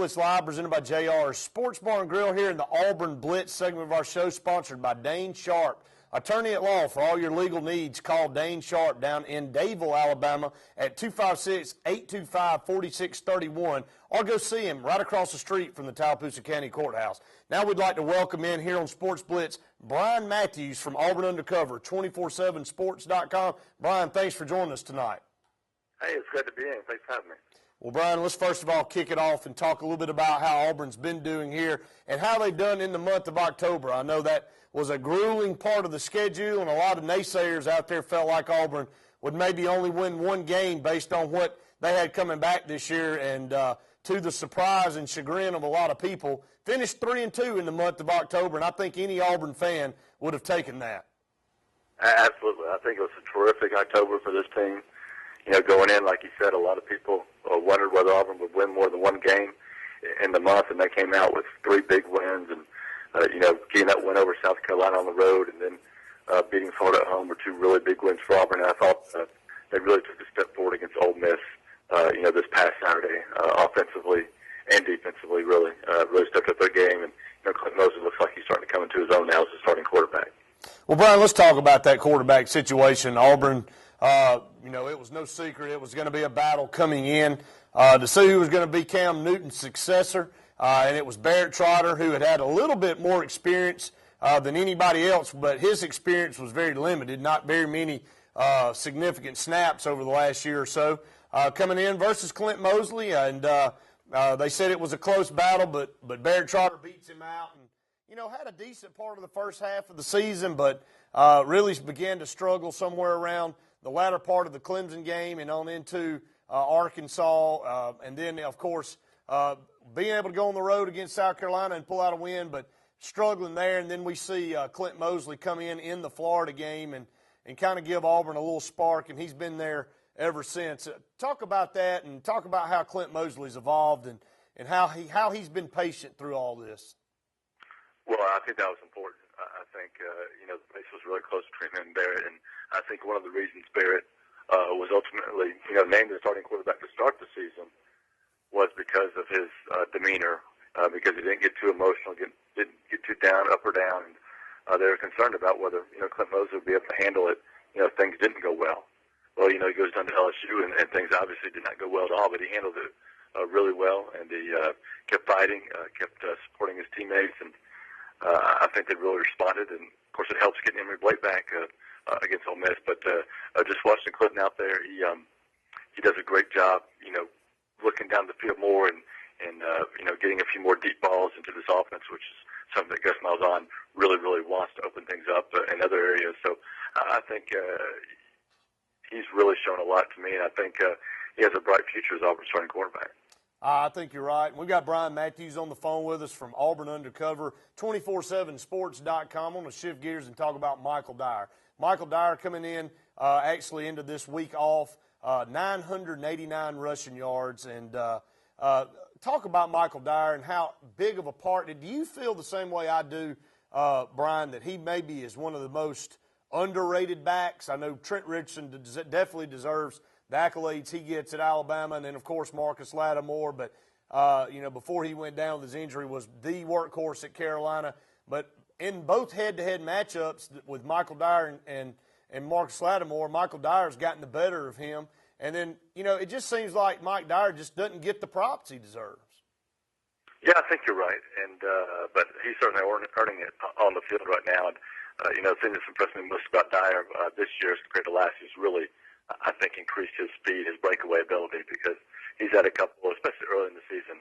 It's live, presented by JR Sports Bar and Grill here in the Auburn Blitz segment of our show, sponsored by Dane Sharp, attorney at law for all your legal needs. Call Dane Sharp down in Dadeville, Alabama at 256-825-4631, or go see him right across the street from the Tallapoosa County Courthouse. Now we'd like to welcome in here on Sports Blitz Bryan Matthews from Auburn Undercover, 247sports.com. Bryan, thanks for joining us tonight. Hey, it's good to be in. Thanks for having me. Well, Bryan, let's first of all kick it off and talk a little bit about how Auburn's been doing here and how they've done in the month of October. I know that was a grueling part of the schedule, and a lot of naysayers out there felt like Auburn would maybe only win one game based on what they had coming back this year, and to the surprise and chagrin of a lot of people, finished 3-2 in the month of October, and I think any Auburn fan would have taken that. Absolutely. I think it was a terrific October for this team. You know, going in, like you said, a lot of people wondered whether Auburn would win more than one game in the month, and they came out with three big wins. And, getting that win over South Carolina on the road and then beating Florida at home were two really big wins for Auburn. And I thought they really took a step forward against Ole Miss, this past Saturday, offensively and defensively, really stepped up their game. And, Clint Moses looks like he's starting to come into his own now as a starting quarterback. Well, Bryan, let's talk about that quarterback situation. Auburn, it was no secret it was going to be a battle coming in to see who was going to be Cam Newton's successor, and it was Prtichard, who had a little bit more experience than anybody else, but his experience was very limited, not very many significant snaps over the last year or so. Coming in versus Clint Mosley, and they said it was a close battle, but Prtichard beats him out, and had a decent part of the first half of the season, but really began to struggle somewhere around the latter part of the Clemson game and on into Arkansas, and then, of course, being able to go on the road against South Carolina and pull out a win, but struggling there. And then we see Clint Mosley come in the Florida game and kind of give Auburn a little spark, and he's been there ever since. Talk about that and talk about how Clint Mosley's evolved and how he's been patient through all this. Well, I think that was important. I think, the race was really close between him and Barrett, and I think one of the reasons Barrett was ultimately, named the starting quarterback to start the season was because of his demeanor, because he didn't get too emotional, didn't get too up or down, and they were concerned about whether, Clint Mosley would be able to handle it, if things didn't go well. Well, he goes down to LSU, and things obviously did not go well at all, but he handled it really well, and he kept fighting, kept supporting his teammates, and I think they really responded, and of course it helps getting Emory Blake back against Ole Miss. But just watching Clinton out there, he does a great job, looking down the field more and getting a few more deep balls into this offense, which is something that Gus Malzahn really wants to open things up in other areas. So I think he's really shown a lot to me, and I think he has a bright future as Auburn's starting quarterback. I think you're right. We've got Bryan Matthews on the phone with us from Auburn Undercover, 247sports.com. I'm going to shift gears and talk about Michael Dyer. Michael Dyer coming in actually into this week off, 989 rushing yards. And talk about Michael Dyer and how big of a part. Do you feel the same way I do, Bryan, that he maybe is one of the most underrated backs? I know Trent Richardson definitely deserves the accolades he gets at Alabama, and then, of course, Marcus Lattimore. But, before he went down with his injury, was the workhorse at Carolina. But in both head-to-head matchups with Michael Dyer and Marcus Lattimore, Michael Dyer's gotten the better of him. And then, it just seems like Mike Dyer just doesn't get the props he deserves. Yeah, I think you're right. And but he's certainly earning it on the field right now. And, the thing that's impressed me most about Dyer this year as compared to last year is really, I think, increased his speed, his breakaway ability, because he's had a couple, especially early in the season,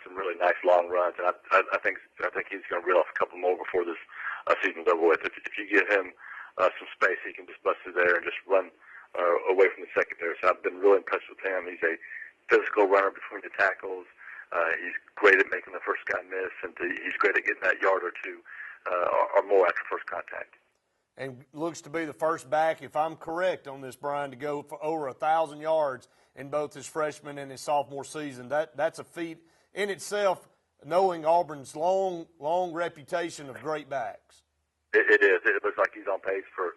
some really nice long runs, and I think he's going to reel off a couple more before this season's over with. If you give him some space, he can just bust through there and just run away from the secondary. So I've been really impressed with him. He's a physical runner between the tackles. He's great at making the first guy miss, and he's great at getting that yard or two or more after first contact. And looks to be the first back, if I'm correct on this, Bryan, to go for over 1,000 yards in both his freshman and his sophomore season. That's a feat in itself, knowing Auburn's long reputation of great backs. It is. It looks like he's on pace for,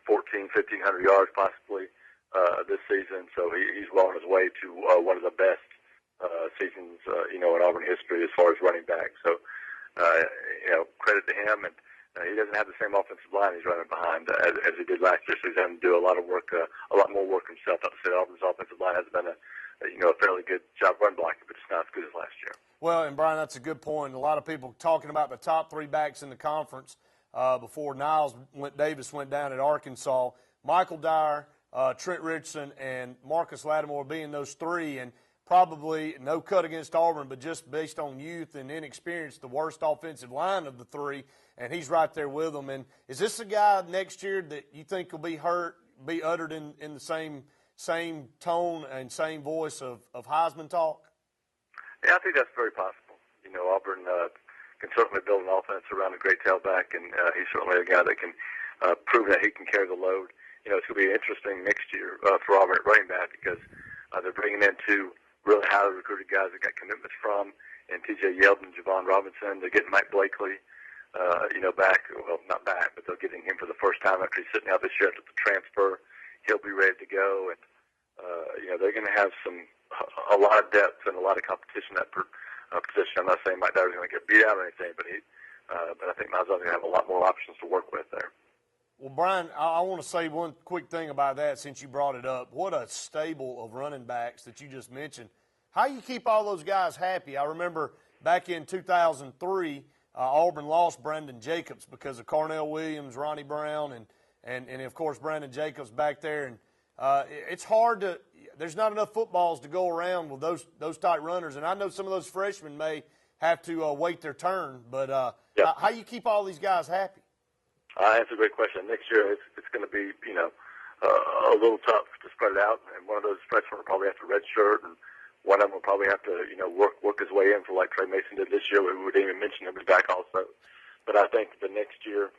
1,500 yards possibly this season. So he's well on his way to one of the best seasons, in Auburn history as far as running back. So, credit to him. And he doesn't have the same offensive line he's running behind as he did last year. So he's having to do a lot of work, a lot more work himself. Not to say Auburn's offensive line hasn't done a fairly good job run blocking, but it's not as good as last year. Well, and Bryan, that's a good point. A lot of people talking about the top three backs in the conference before Davis went down at Arkansas. Michael Dyer, Trent Richardson, and Marcus Lattimore being those three, and probably no cut against Auburn, but just based on youth and inexperience, the worst offensive line of the three, and he's right there with them. And is this a guy next year that you think will be uttered in the same tone and same voice of Heisman talk? Yeah, I think that's very possible. Auburn can certainly build an offense around a great tailback, and he's certainly a guy that can prove that he can carry the load. It's going to be interesting next year for Auburn at running back because they're bringing in two really highly recruited guys that got commitments from, and T.J. Yeldon and Javon Robinson. They're getting Mike Blakely, back. Well, not back, but they're getting him for the first time after he's sitting out this year after the transfer. He'll be ready to go, and they're going to have a lot of depth and a lot of competition at position. I'm not saying Mike Dyer's going to get beat out or anything, but I think Miles is going to have a lot more options to work with there. Well, Bryan, I want to say one quick thing about that since you brought it up. What a stable of running backs that you just mentioned. How you keep all those guys happy? I remember back in 2003, Auburn lost Brandon Jacobs because of Carnell Williams, Ronnie Brown, and of course, Brandon Jacobs back there. And it's hard to – there's not enough footballs to go around with those type runners. And I know some of those freshmen may have to wait their turn. But how you keep all these guys happy? That's a great question. Next year, it's going to be, a little tough to spread it out. And one of those freshmen will probably have to redshirt, and one of them will probably have to, work his way in for like Trey Mason did this year. We didn't even mention him back also. But I think the next year,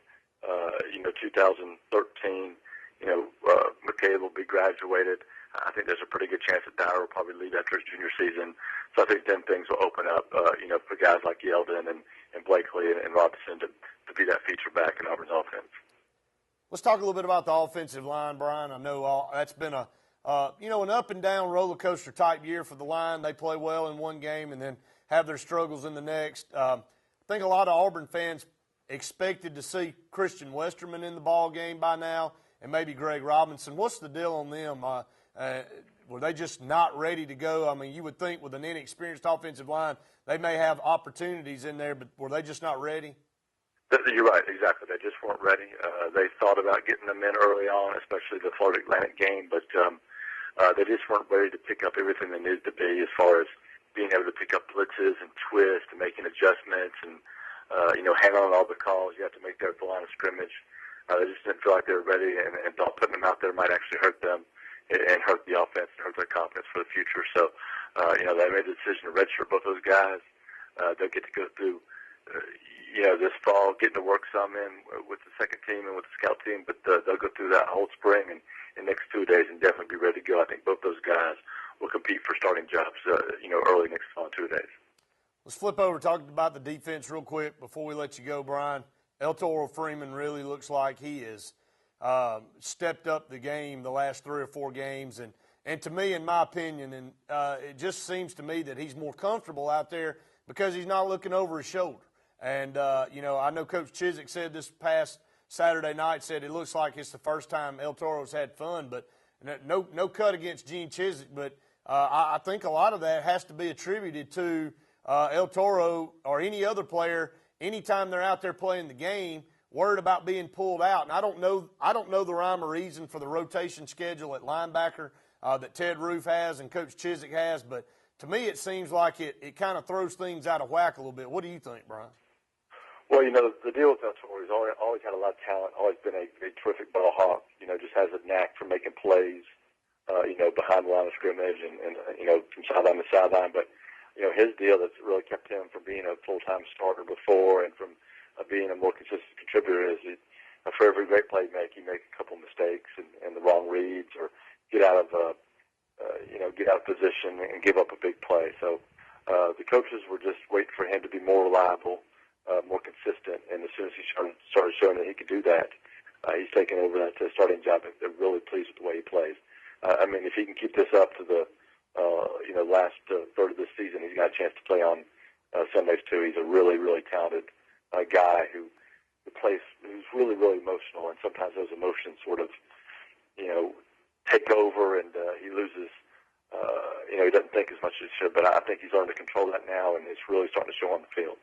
2013, McCabe will be graduated. I think there's a pretty good chance that Dyer will probably leave after his junior season. So I think then things will open up, for guys like Yeldon and Blakely and Robinson to be that feature back in Auburn's offense. Let's talk a little bit about the offensive line, Bryan. I know that's been an up and down roller coaster type year for the line. They play well in one game and then have their struggles in the next. I think a lot of Auburn fans expected to see Christian Westerman in the ball game by now and maybe Greg Robinson. What's the deal on them? Were they just not ready to go? I mean, you would think with an inexperienced offensive line, they may have opportunities in there, but were they just not ready? You're right, exactly. They just weren't ready. They thought about getting them in early on, especially the Florida Atlantic game, but they just weren't ready to pick up everything they needed to be as far as being able to pick up blitzes and twists and making adjustments and, handling all the calls you have to make there at the line of scrimmage. They just didn't feel like they were ready and thought putting them out there might actually hurt them and hurt the offense and hurt their confidence for the future. So, they made the decision to redshirt both those guys. They'll get to go through, this fall, getting to work some in with the second team and with the scout team, but they'll go through that whole spring and in the next 2 days and definitely be ready to go. I think both those guys will compete for starting jobs, early next fall in 2 days. Let's flip over talking about the defense real quick before we let you go, Bryan. El Toro Freeman really looks like he is stepped up the game the last 3 or 4 games. And to me, in my opinion, and it just seems to me that he's more comfortable out there because he's not looking over his shoulder. And, I know Coach Chiswick said this past Saturday night, said it looks like it's the first time El Toro's had fun, but no cut against Gene Chiswick. But I think a lot of that has to be attributed to El Toro or any other player, anytime they're out there playing the game, worried about being pulled out. And I don't know the rhyme or reason for the rotation schedule at linebacker that Ted Roof has and Coach Chiswick has, but to me it seems like it kind of throws things out of whack a little bit. What do you think, Bryan? Well, the deal with El Toro, he's always had a lot of talent, always been a terrific ball hawk, just has a knack for making plays, behind the line of scrimmage and from sideline to sideline. But, his deal that's really kept him from being a full-time starter before and from being a more consistent contributor is for every great play he make a couple mistakes and the wrong reads or get out of position and give up a big play. So the coaches were just waiting for him to be more reliable, more consistent, and as soon as he started showing that he could do that, he's taken over that starting job. They're really pleased with the way he plays. If he can keep this up to the last third of this season. He's got a chance to play on Sundays too. He's a really, really talented guy who's really, really emotional, and sometimes those emotions sort of, take over, and he loses. He doesn't think as much as he should, but I think he's learned to control that now, and it's really starting to show on the field.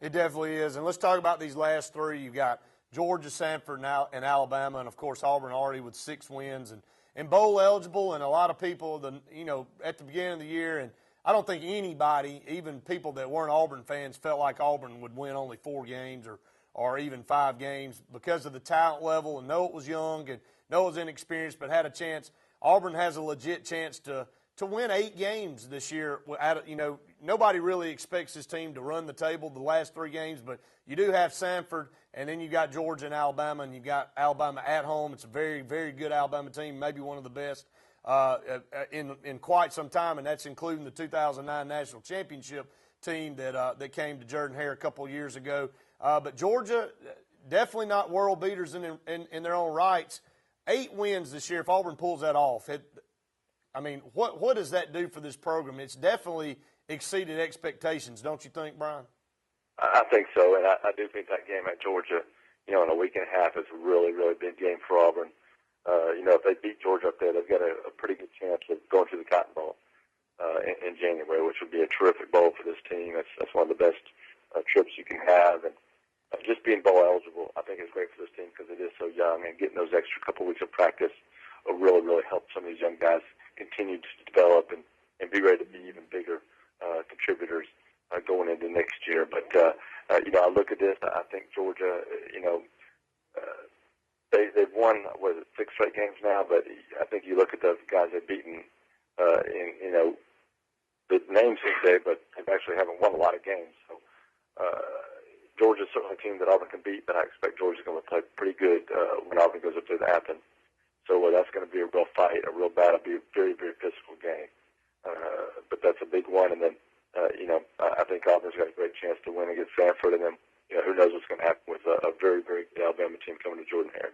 It definitely is. And let's talk about these last three. You've got Georgia, Samford, and Alabama, and, of course, Auburn already with 6 wins and bowl eligible. And a lot of people, at the beginning of the year, and I don't think anybody, even people that weren't Auburn fans, felt like Auburn would win only 4 games or even 5 games because of the talent level. And know it was young and know it was inexperienced, but had a chance. Auburn has a legit chance to win 8 games this year. Nobody really expects this team to run the table the last 3 games, but you do have Samford, and then you got Georgia and Alabama, and you got Alabama at home. It's a very, very good Alabama team, maybe one of the best in quite some time, and that's including the 2009 National Championship team that came to Jordan-Hare a couple of years ago. But Georgia, definitely not world beaters in their own rights. 8 wins this year, if Auburn pulls that off. What does that do for this program? It's definitely exceeded expectations, don't you think, Bryan? I think so, and I do think that game at Georgia, in a week and a half is a really, really big game for Auburn. If they beat Georgia up there, they've got a pretty good chance of going to the Cotton Bowl in January, which would be a terrific bowl for this team. That's one of the best trips you can have, and just being bowl eligible, I think is great for this team because it is so young, and getting those extra couple weeks of practice will really, really help some of these young guys continue to develop and be ready to be even bigger contributors going into next year. But, I look at this, I think Georgia, they've won, 6 straight games now, but I think you look at the guys they've beaten, the names they say, but they actually haven't won a lot of games. So Georgia's certainly a team that Auburn can beat, but I expect Georgia's going to play pretty good when Auburn goes up to Athens. So that's going to be a real fight, a real battle. It'll be a very, very physical game. But that's a big one. And then, I think Auburn's got a great chance to win against Samford. And then, who knows what's going to happen with a very, very good Alabama team coming to Jordan-Hare.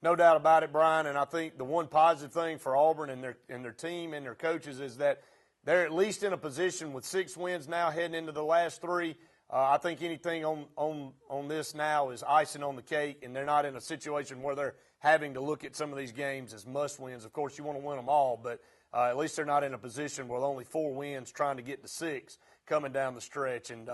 No doubt about it, Bryan. And I think the one positive thing for Auburn and their team and their coaches is that they're at least in a position with 6 wins now heading into the last 3. I think anything on this now is icing on the cake, and they're not in a situation where they're having to look at some of these games as must-wins. Of course, you want to win them all, but at least they're not in a position with only 4 wins trying to get to 6 coming down the stretch. And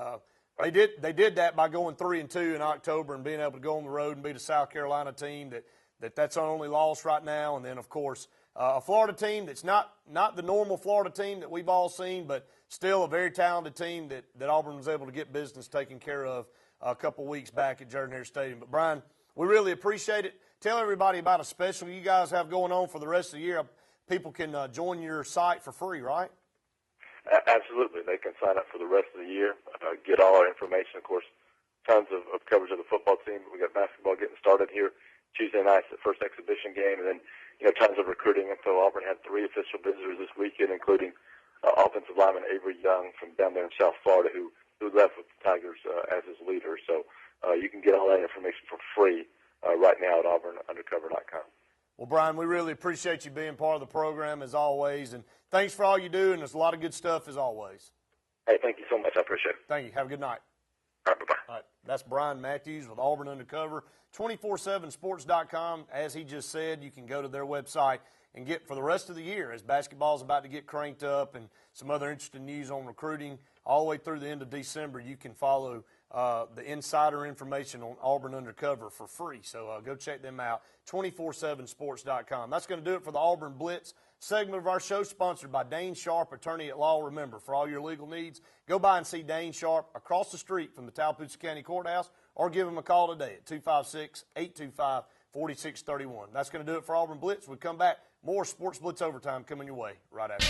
they did that by going 3-2 in October and being able to go on the road and beat a South Carolina team that's our only loss right now. And then, of course, a Florida team that's not the normal Florida team that we've all seen, but still a very talented team that Auburn was able to get business taken care of a couple weeks back at Jordan-Hare Stadium. But, Bryan, we really appreciate it. Tell everybody about a special you guys have going on for the rest of the year. People can join your site for free, right? Absolutely. They can sign up for the rest of the year, get all our information. Of course, tons of coverage of the football team. We got basketball getting started here Tuesday night, the first exhibition game, and then tons of recruiting info. Auburn had 3 official visitors this weekend, including offensive lineman Avery Young from down there in South Florida, who left with the Tigers as his leader. So you can get all that information for free right now at auburnundercover.com. Well, Bryan, we really appreciate you being part of the program as always, and thanks for all you do, and there's a lot of good stuff as always. Hey, thank you so much. I appreciate it. Thank you. Have a good night. All right, bye-bye. All right, that's Bryan Matthews with Auburn Undercover, 247sports.com. As he just said, you can go to their website and get for the rest of the year as basketball is about to get cranked up and some other interesting news on recruiting all the way through the end of December. You can follow the insider information on Auburn Undercover for free. So go check them out, 247sports.com. That's going to do it for the Auburn Blitz segment of our show, sponsored by Dane Sharp, attorney at law. Remember, for all your legal needs, go by and see Dane Sharp across the street from the Tallapoosa County Courthouse, or give him a call today at 256-825-4631. That's going to do it for Auburn Blitz. We'll come back. More Sports Blitz Overtime coming your way right after.